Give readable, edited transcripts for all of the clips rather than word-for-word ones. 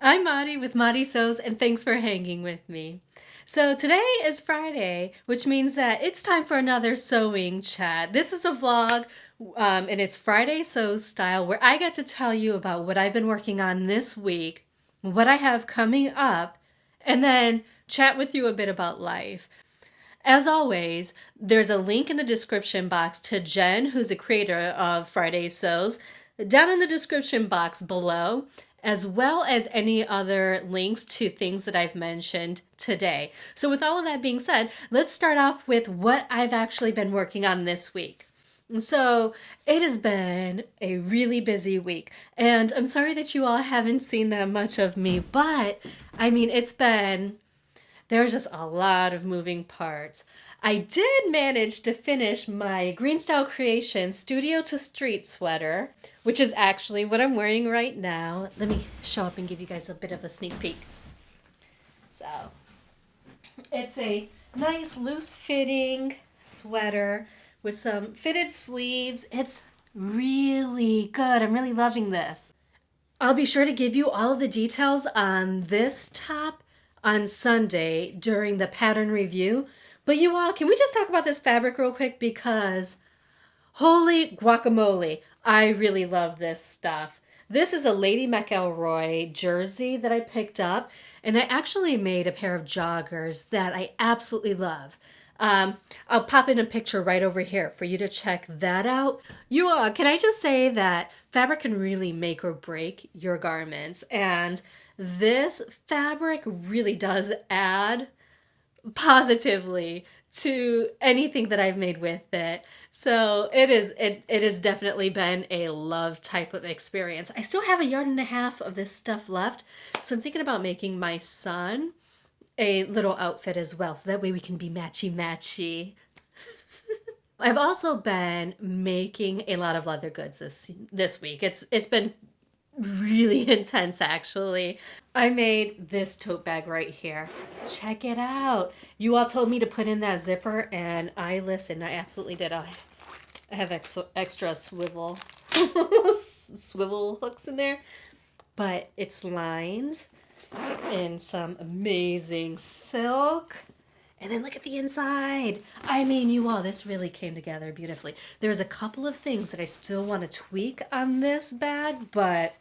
I'm Maddie with Maddie Sews, and thanks for hanging with me. So today is Friday, which means that it's time for another sewing chat. This is a vlog, and it's Friday Sews style, where I get to tell you about what I've been working on this week, what I have coming up, and then chat with you a bit about life. As always, there's a link in the description box to Jen, who's the creator of Friday Sews, down in the description box below, as well as any other links to things that I've mentioned today. So with all of that being said, let's start off with what I've actually been working on this week. So it has been a really busy week, and I'm sorry that you all haven't seen that much of me, but I mean, there's just a lot of moving parts. I did manage to finish my Green Style Creation Studio to Street sweater, which is actually what I'm wearing right now. Let me show up and give you guys a bit of a sneak peek. So, it's a nice loose fitting sweater with some fitted sleeves. It's really good. I'm really loving this. I'll be sure to give you all of the details on this top on Sunday during the pattern review. But you all, can we just talk about this fabric real quick? Because holy guacamole, I really love this stuff. This is a Lady McElroy jersey that I picked up, and I actually made a pair of joggers that I absolutely love. I'll pop in a picture right over here for you to check that out. You all, can I just say that fabric can really make or break your garments, and this fabric really does add positively to anything that I've made with it. So it has definitely been a love type of experience. I still have a yard and a half of this stuff left, so I'm thinking about making my son a little outfit as well, so that way we can be matchy matchy. I've also been making a lot of leather goods this week. It's been really intense actually. I made this tote bag right here. Check it out. You all told me to put in that zipper and I listened. I absolutely did. I have extra swivel swivel hooks in there, but it's lined in some amazing silk. And then look at the inside. I mean, you all, this really came together beautifully. There's a couple of things that I still want to tweak on this bag, but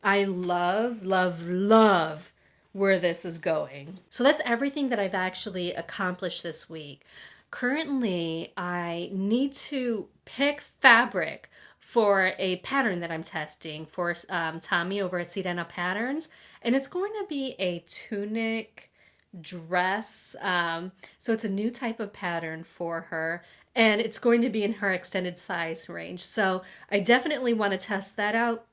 I love, love, love where this is going. So that's everything that I've actually accomplished this week. Currently, I need to pick fabric for a pattern that I'm testing for Tommy over at Sedana Patterns. And it's going to be a tunic dress. So it's a new type of pattern for her, and it's going to be in her extended size range. So I definitely want to test that out,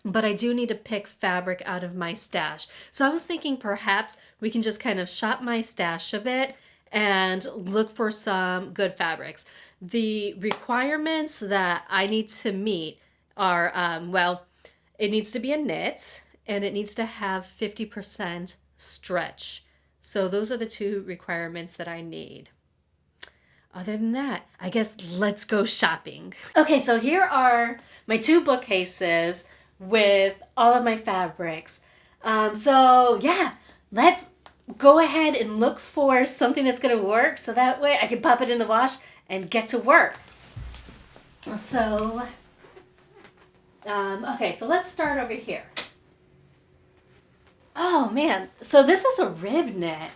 but I do need to pick fabric out of my stash. So I was thinking perhaps we can just kind of shop my stash a bit and look for some good fabrics. The requirements that I need to meet are, well, it needs to be a knit and it needs to have 50% stretch. So those are the two requirements that I need. Other than that, I guess let's go shopping. Okay, so here are my two bookcases with all of my fabrics. So yeah, let's go ahead and look for something that's gonna work so that way I can pop it in the wash and get to work. So, okay, so let's start over here. Oh man, so this is a rib knit,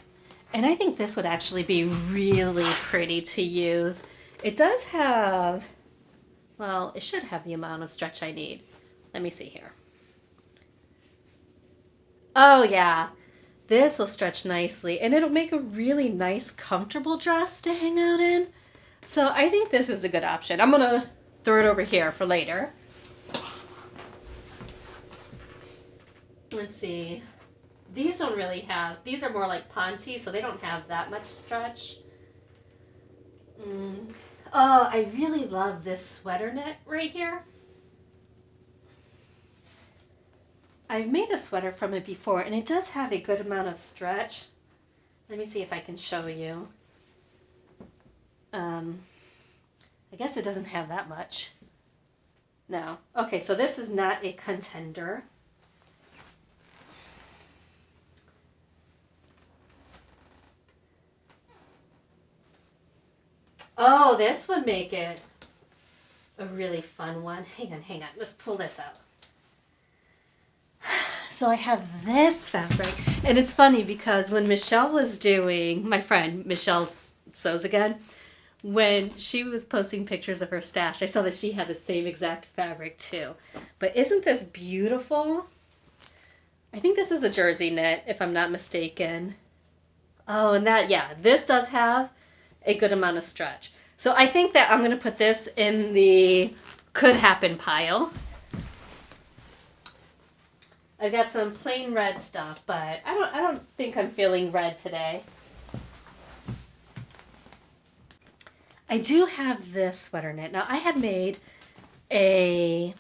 and I think this would actually be really pretty to use. It does have, well, it should have the amount of stretch I need. Let me see here. Oh yeah, this will stretch nicely, and it'll make a really nice, comfortable dress to hang out in. So I think this is a good option. I'm gonna throw it over here for later. Let's see. These don't really have, these are more like ponte, so they don't have that much stretch. Oh, I really love this sweater knit right here. I've made a sweater from it before, and it does have a good amount of stretch. Let me see if I can show you. I guess it doesn't have that much. No. Okay, so this is not a contender. Oh, this would make it a really fun one. Hang on. Let's pull this out. So I have this fabric, and it's funny because when Michelle was doing, my friend Michelle Sews Again, when she was posting pictures of her stash, I saw that she had the same exact fabric too. But isn't this beautiful? I think this is a jersey knit, if I'm not mistaken. Oh, and this does have a good amount of stretch. So I think that I'm going to put this in the could happen pile. I've got some plain red stuff, but I don't think I'm feeling red today. I do have this sweater knit. Now I had made a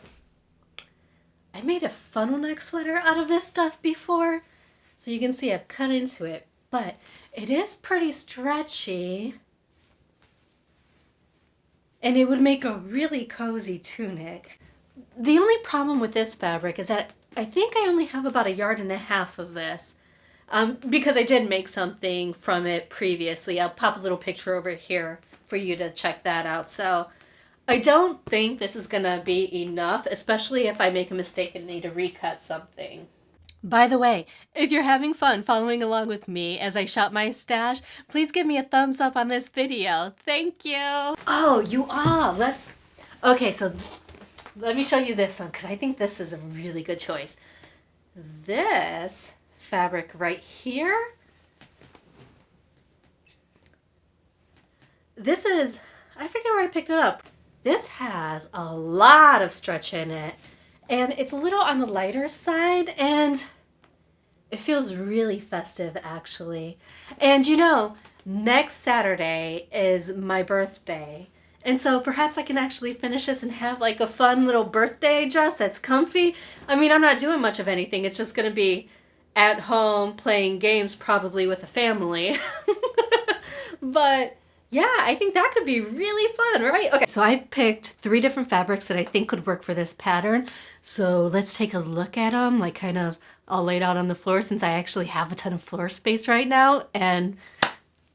funnel neck sweater out of this stuff before. So you can see I've cut into it, but it is pretty stretchy. And it would make a really cozy tunic. The only problem with this fabric is that I think I only have about 1.5 yards of this because I did make something from it previously. I'll pop a little picture over here for you to check that out. So I don't think this is going to be enough, especially if I make a mistake and need to recut something. By the way, if you're having fun following along with me as I shop my stash, please give me a thumbs up on this video. Thank you. Oh, you are. Okay, so let me show you this one because I think this is a really good choice. This fabric right here. This is, I forget where I picked it up. This has a lot of stretch in it. And it's a little on the lighter side, and it feels really festive, actually. And you know, next Saturday is my birthday. And so perhaps I can actually finish this and have like a fun little birthday dress that's comfy. I mean, I'm not doing much of anything. It's just going to be at home playing games, probably with a family. But yeah, I think that could be really fun, right? Okay, so I picked 3 different fabrics that I think could work for this pattern. So let's take a look at them, like kind of all laid out on the floor since I actually have a ton of floor space right now, and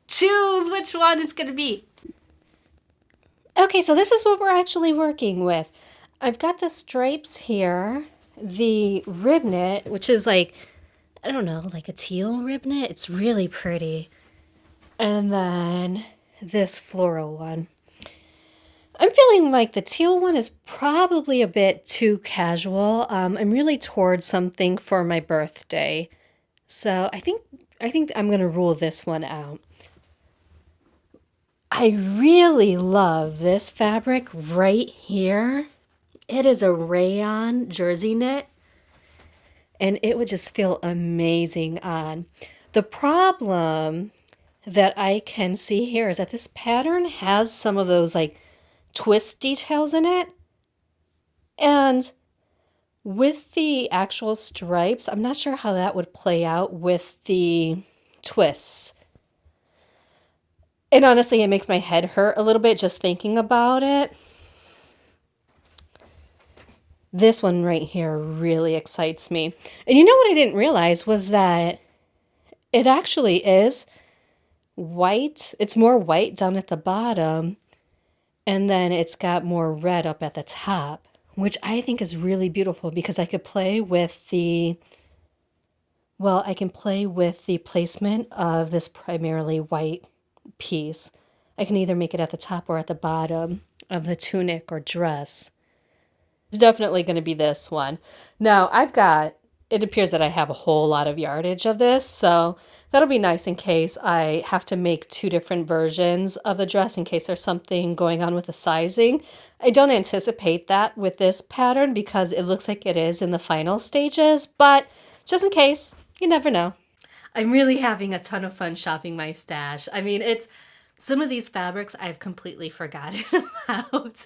choose which one it's gonna be. Okay, so this is what we're actually working with. I've got the stripes here, the rib knit, which is like, I don't know, like a teal rib knit. It's really pretty. And then this floral one. I'm feeling like the teal one is probably a bit too casual. I'm really towards something for my birthday. So I think I'm going to rule this one out. I really love this fabric right here. It is a rayon jersey knit, and it would just feel amazing on. The problem that I can see here is that this pattern has some of those like twist details in it. And with the actual stripes, I'm not sure how that would play out with the twists. And honestly, it makes my head hurt a little bit just thinking about it. This one right here really excites me. And you know what I didn't realize was that it actually is white. It's more white down at the bottom, and then it's got more red up at the top, which I think is really beautiful because I could play with the, well, I can play with the placement of this primarily white piece. I can either make it at the top or at the bottom of the tunic or dress. It's definitely going to be this one. Now, it appears that I have a whole lot of yardage of this, so that'll be nice in case I have to make 2 different versions of the dress in case there's something going on with the sizing. I don't anticipate that with this pattern because it looks like it is in the final stages, but just in case, you never know. I'm really having a ton of fun shopping my stash. I mean, some of these fabrics I've completely forgotten about.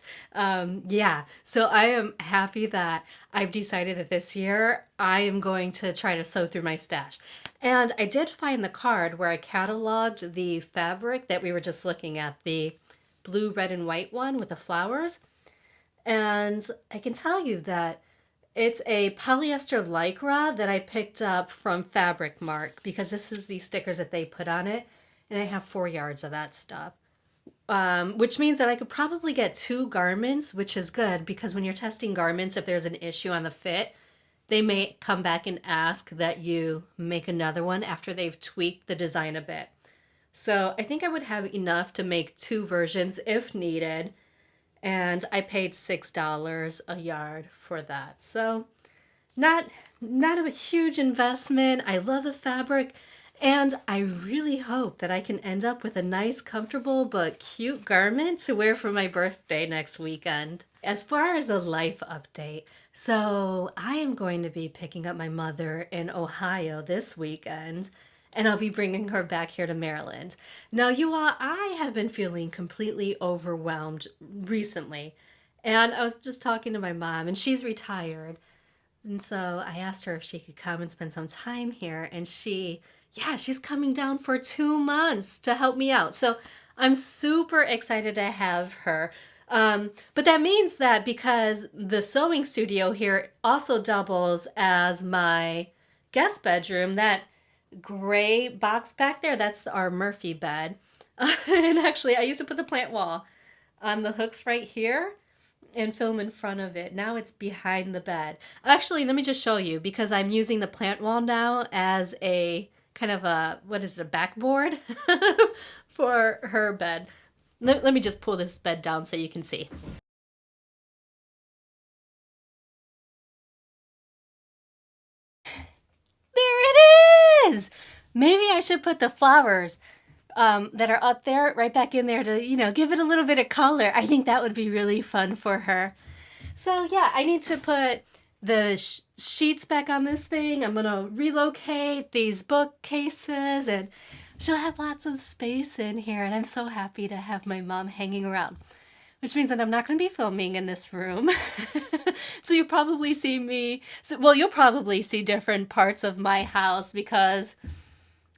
So I am happy that I've decided that this year I am going to try to sew through my stash. And I did find the card where I cataloged the fabric that we were just looking at, the blue, red, and white one with the flowers. And I can tell you that it's a polyester lycra that I picked up from Fabric Mark because this is the stickers that they put on it. And I have 4 yards of that stuff. which means that I could probably get 2 garments, which is good because when you're testing garments, if there's an issue on the fit, they may come back and ask that you make another one after they've tweaked the design a bit. So I think I would have enough to make 2 versions if needed. And I paid $6 a yard for that. So not not a huge investment. I love the fabric, and I really hope that I can end up with a nice, comfortable, but cute garment to wear for my birthday next weekend. As far as a life update, so I am going to be picking up my mother in Ohio this weekend, and I'll be bringing her back here to Maryland. Now, you all, I have been feeling completely overwhelmed recently, and I was just talking to my mom, and she's retired. And so I asked her if she could come and spend some time here. And she's coming down for 2 months to help me out. So I'm super excited to have her. But that means that because the sewing studio here also doubles as my guest bedroom, that gray box back there, that's our Murphy bed. And actually, I used to put the plant wall on the hooks right here and film in front of it. Now it's behind the bed. Actually, let me just show you because I'm using the plant wall now as a kind of a, what is it, a backboard for her bed. Let me just pull this bed down so you can see. There it is! Maybe I should put the flowers that are up there right back in there to, give it a little bit of color. I think that would be really fun for her. So yeah, I need to put the sheets back on this thing. I'm gonna relocate these bookcases and she'll have lots of space in here, and I'm so happy to have my mom hanging around. Which means that I'm not going to be filming in this room. So you'll probably see you'll probably see different parts of my house because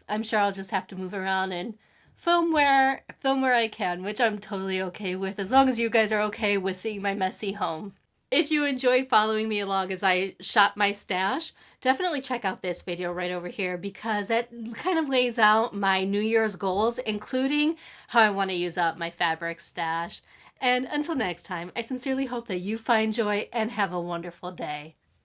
I'm sure I'll just have to move around and film where I can, which I'm totally okay with, as long as you guys are okay with seeing my messy home. If you enjoyed following me along as I shop my stash, definitely check out this video right over here because that kind of lays out my New Year's goals, including how I want to use up my fabric stash. And until next time, I sincerely hope that you find joy and have a wonderful day.